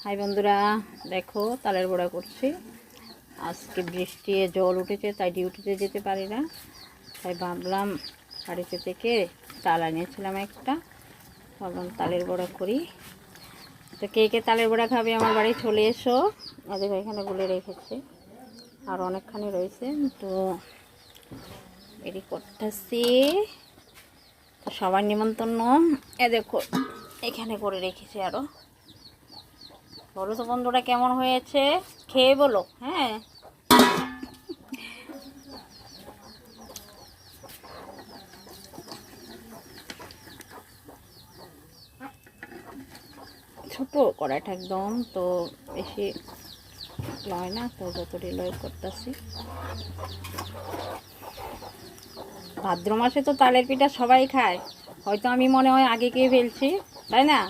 High বন্ধুরা, দেখো তালের বড়া করছি। আজকে বৃষ্টি জল উঠেছে, তাই ডিউটিতে যেতে পারি না, তাই ভাবলাম বাড়িতে থেকে তাল আনিয়েছিলাম একটা, ভাবলাম তালের বড়া করি। তো কে কে তালের বড়া খাবে আমার বাড়ি চলে এসো। দেখো এখানে গুলে রেখেছি, আর অনেকখানি রয়েছে, তো এটি করতেছি। তো সবার নিমন্ত্রণ, দেখো এখানে করে রেখেছি। আরও বলো তো বন্ধুরা কেমন হয়েছে, খেয়ে বলো। হ্যাঁ, ছোট কড়াইটা একদম, তো বেশি লয় না, তো যতটি লয় করতেছি। ভাদ্র মাসে তো তালের পিঠা সবাই খায়, হয়তো আমি মনে হয় আগে খেয়ে ফেলছি, তাই না?